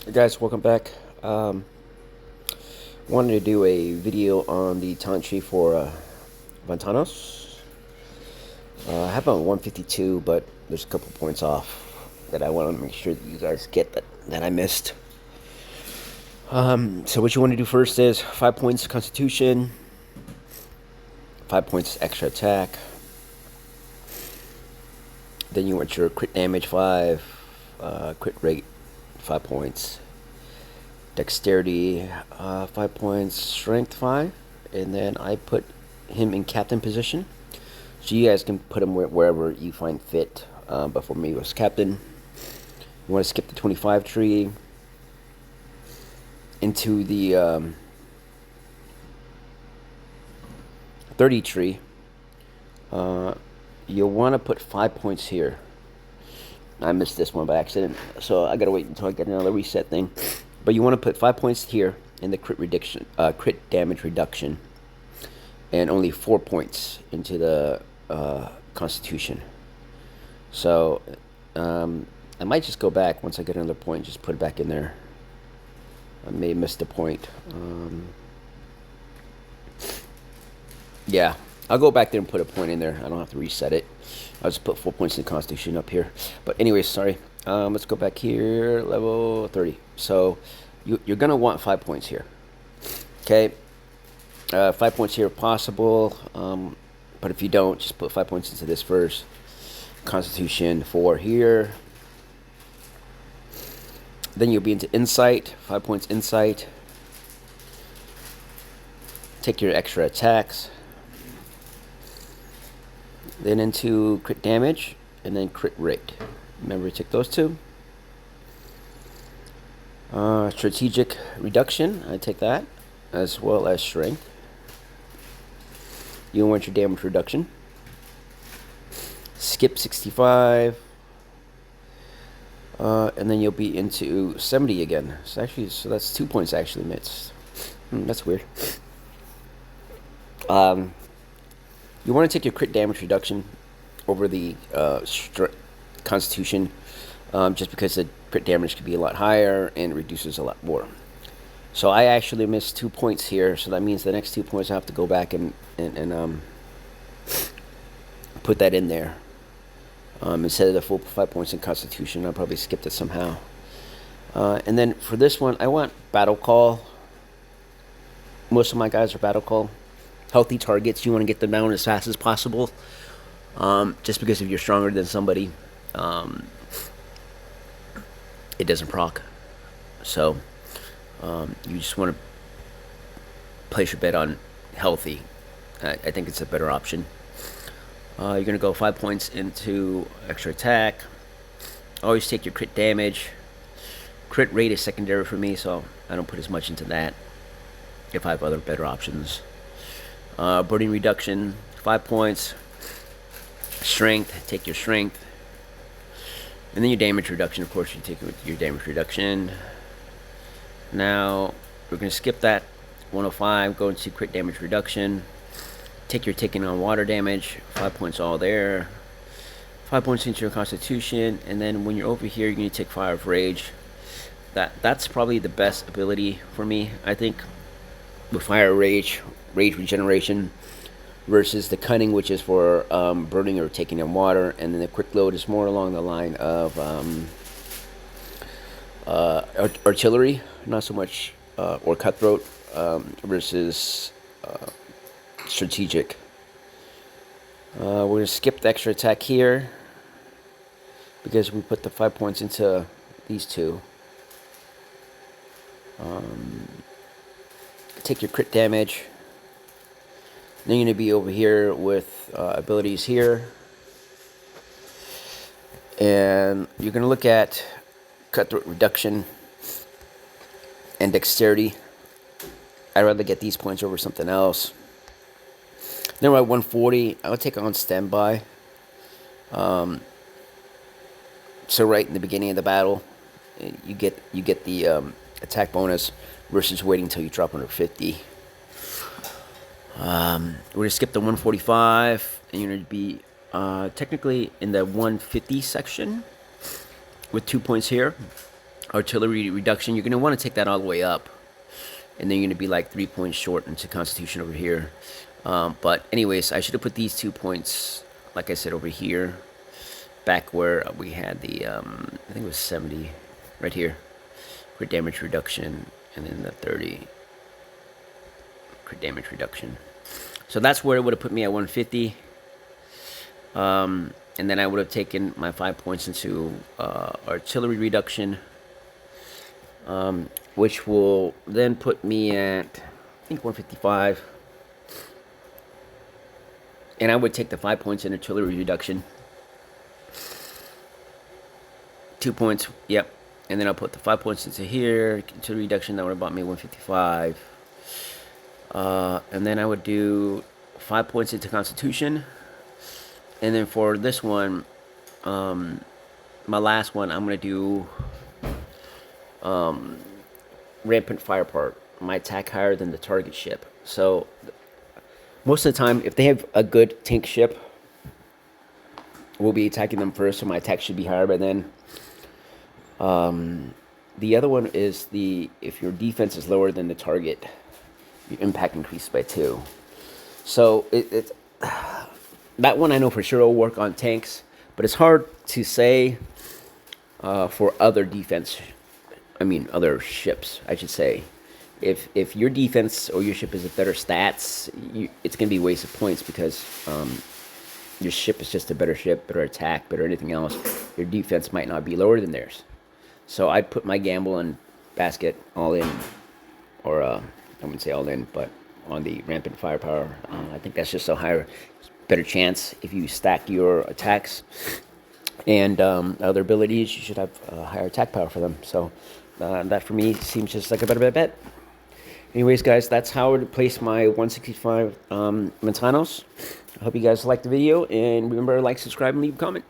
Hey guys, welcome back. Wanted to do a video on the talent tree for Vantanos. I have on 152, but there's a couple points off that I want to make sure that you guys get that I missed. So what you want to do first is 5 points Constitution, 5 points extra attack. Then you want your crit damage 5, crit rate 5 points. Dexterity 5 points, strength 5, and then I put him in captain position, so you guys can put him wherever you find fit, but for me it was captain. You want to skip the 25 tree into the 30 tree. You'll want to put 5 points here. I missed this one by accident, so I gotta wait until I get another reset thing. But you want to put 5 points here in the crit damage reduction, and only 4 points into the Constitution. So I might just go back once I get another point, just put it back in there. I may have missed a point. Yeah, I'll go back there and put a point in there. I don't have to reset it. I'll just put 4 points in the Constitution up here. But anyways, sorry. Let's go back here, level 30. So you're going to want 5 points here. Okay. 5 points here if possible. But if you don't, just put 5 points into this first. Constitution 4 here. Then you'll be into Insight. 5 points Insight. Take your extra attacks. Then into crit damage, and then crit rate. Remember to take those two. Strategic reduction, I take that, as well as strength. You want your damage reduction. Skip 65. And then you'll be into 70 again. So that's 2 points actually missed. That's weird. You want to take your crit damage reduction over the Constitution, just because the crit damage could be a lot higher and it reduces a lot more. So I actually missed 2 points here, so that means the next 2 points I have to go back and put that in there. Instead of the full 5 points in Constitution, I probably skipped it somehow. And then for this one, I want Battle Call. Most of my guys are Battle Call. Healthy targets, you want to get them down as fast as possible. Just because if you're stronger than somebody, it doesn't proc. So you just want to place your bet on healthy. I think it's a better option. You're going to go 5 points into extra attack. Always take your crit damage. Crit rate is secondary for me, so I don't put as much into that if I have other better options. Burning reduction, 5 points. Strength, take your strength. And then your damage reduction, of course, you take your damage reduction. Now, we're going to skip that 105, go into crit damage reduction. Take your taking on water damage, 5 points all there. 5 points into your Constitution, and then when you're over here, you're going to take Fire of Rage. That's probably the best ability for me, I think, with Fire of Rage regeneration, versus the Cunning, which is for burning or taking in water, and then the Quick Load is more along the line of artillery, not so much, or Cutthroat, versus strategic. We're going to skip the extra attack here because we put the 5 points into these two. Take your crit damage. Then you're going to be over here with abilities here. And you're going to look at Cutthroat reduction and dexterity. I'd rather get these points over something else. Then we're at 140. I would take on standby. So right in the beginning of the battle, you get the attack bonus versus waiting until you drop under 50. We're gonna skip the 145, and you're gonna be technically in the 150 section with 2 points here. artillery reduction, you're going to want to take that all the way up. And then you're going to be like 3 points short into Constitution over here. But anyways, I should have put these 2 points, like I said, over here. Back where we had the, I think it was 70, right here. Crit damage reduction, and then the 30. Crit damage reduction. So that's where it would have put me at 150. And then I would have taken my 5 points into artillery reduction. Which will then put me at, I think, 155. And I would take the 5 points in artillery reduction. 2 points, yep. And then I'll put the 5 points into here. Artillery reduction, that would have bought me 155. And then I would do 5 points into Constitution. And then for this one, my last one, I'm going to do rampant firepower. My attack higher than the target ship. So most of the time, if they have a good tank ship, we'll be attacking them first, so my attack should be higher by then. The other one is if your defense is lower than the target, your impact increases by 2. So that one I know for sure will work on tanks, but it's hard to say for other defense. I mean, other ships, I should say. If your defense or your ship has better stats, it's going to be a waste of points because your ship is just a better ship, better attack, better anything else. Your defense might not be lower than theirs. So I'd put my gamble and basket all in, or I wouldn't say all in, but on the rampant firepower. I think that's just a better chance if you stack your attacks and other abilities. You should have higher attack power for them. So that for me seems just like a better bet. Anyways, guys, that's how I would place my 165 Vantanos. I hope you guys liked the video, and remember to like, subscribe, and leave a comment.